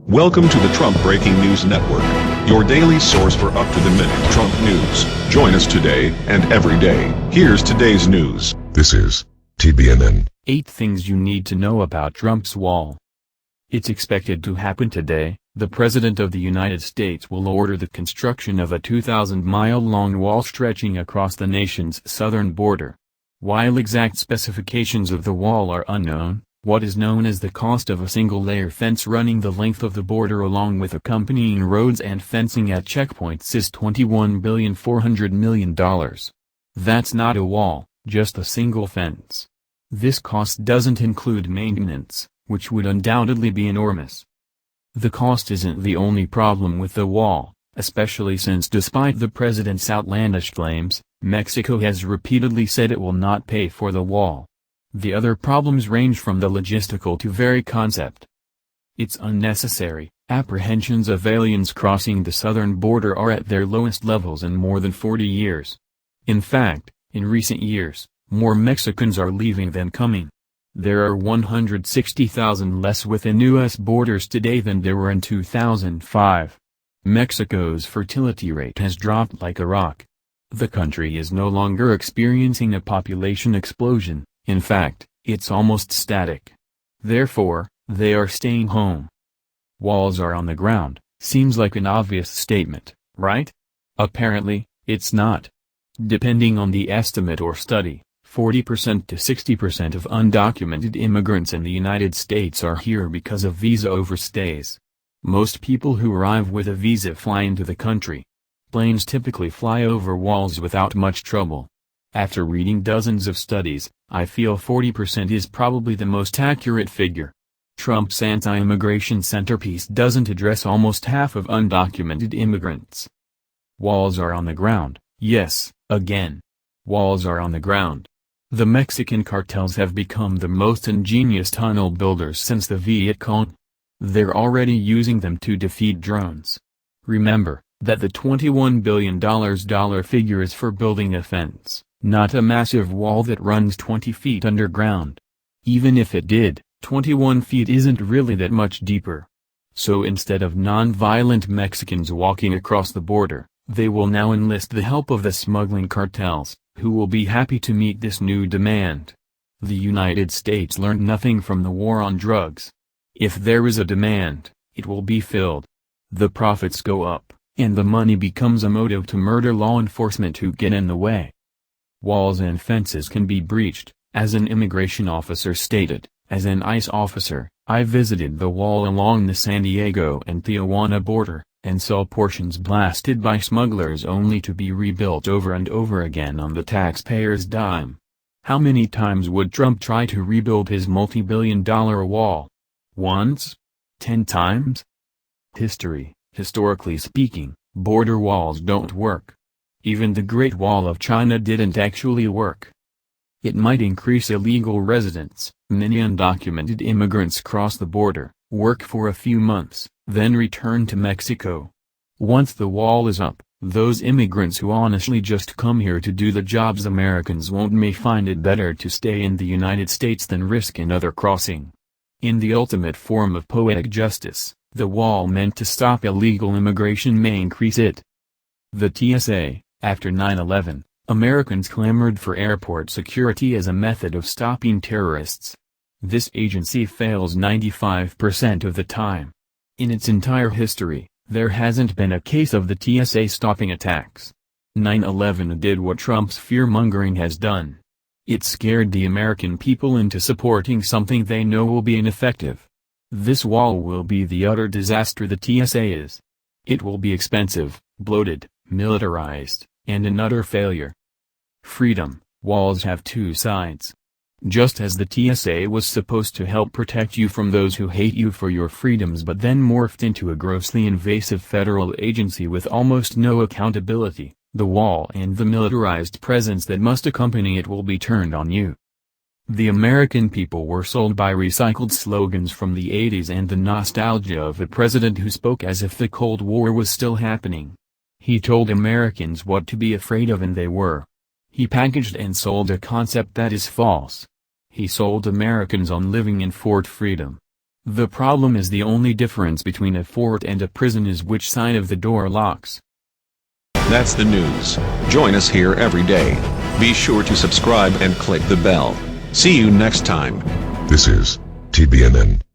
Welcome to the Trump Breaking News Network, your daily source for up-to-the-minute Trump news. Join us today and every day. Here's today's news. This is TBNN. 8 things you need to know about Trump's wall. It's expected to happen today. The President of the United States will order the construction of a 2,000-mile-long wall stretching across the nation's southern border. While exact specifications of the wall are unknown, what is known as the cost of a single-layer fence running the length of the border along with accompanying roads and fencing at checkpoints is $21.4 billion. That's not a wall, just a single fence. This cost doesn't include maintenance, which would undoubtedly be enormous. The cost isn't the only problem with the wall, especially since despite the president's outlandish claims, Mexico has repeatedly said it will not pay for the wall. The other problems range from the logistical to very concept. It's unnecessary. Apprehensions of aliens crossing the southern border are at their lowest levels in more than 40 years. In fact, in recent years, more Mexicans are leaving than coming. There are 160,000 less within U.S. borders today than there were in 2005. Mexico's fertility rate has dropped like a rock. The country is no longer experiencing a population explosion. In fact, it's almost static. Therefore, they are staying home. Walls are on the ground, seems like an obvious statement, right? Apparently, it's not. Depending on the estimate or study, 40% to 60% of undocumented immigrants in the United States are here because of visa overstays. Most people who arrive with a visa fly into the country. Planes typically fly over walls without much trouble. After reading dozens of studies, I feel 40% is probably the most accurate figure. Trump's anti-immigration centerpiece doesn't address almost half of undocumented immigrants. Walls are on the ground, yes, again. Walls are on the ground. The Mexican cartels have become the most ingenious tunnel builders since the Viet Cong. They're already using them to defeat drones. Remember that the $21 billion figure is for building a fence, not a massive wall that runs 20 feet underground. Even if it did, 21 feet isn't really that much deeper. So instead of non-violent Mexicans walking across the border, they will now enlist the help of the smuggling cartels, who will be happy to meet this new demand. The United States learned nothing from the war on drugs. If there is a demand, it will be filled. The profits go up, and the money becomes a motive to murder law enforcement who get in the way. Walls and fences can be breached, as an immigration officer stated. As an ICE officer, I visited the wall along the San Diego and Tijuana border, and saw portions blasted by smugglers only to be rebuilt over and over again on the taxpayer's dime. How many times would Trump try to rebuild his multi-billion-dollar wall? Once? 10 times? Historically speaking, border walls don't work. Even the Great Wall of China didn't actually work. It might increase illegal residents. Many undocumented immigrants cross the border, work for a few months, then return to Mexico. Once the wall is up, those immigrants who honestly just come here to do the jobs Americans want may find it better to stay in the United States than risk another crossing. In the ultimate form of poetic justice, the wall meant to stop illegal immigration may increase it. The TSA. After 9/11, Americans clamored for airport security as a method of stopping terrorists. This agency fails 95% of the time. In its entire history, there hasn't been a case of the TSA stopping attacks. 9/11 did what Trump's fear-mongering has done. It scared the American people into supporting something they know will be ineffective. This wall will be the utter disaster the TSA is. It will be expensive, bloated, militarized, and an utter failure. Freedom. Walls have two sides. Just as the TSA was supposed to help protect you from those who hate you for your freedoms but then morphed into a grossly invasive federal agency with almost no accountability, the wall and the militarized presence that must accompany it will be turned on you. The American people were sold by recycled slogans from the 80s and the nostalgia of a president who spoke as if the Cold War was still happening. He told Americans what to be afraid of and they were. He packaged and sold a concept that is false. He sold Americans on living in Fort Freedom. The problem is the only difference between a fort and a prison is which side of the door locks. That's the news. Join us here every day. Be sure to subscribe and click the bell. See you next time. This is TBNN.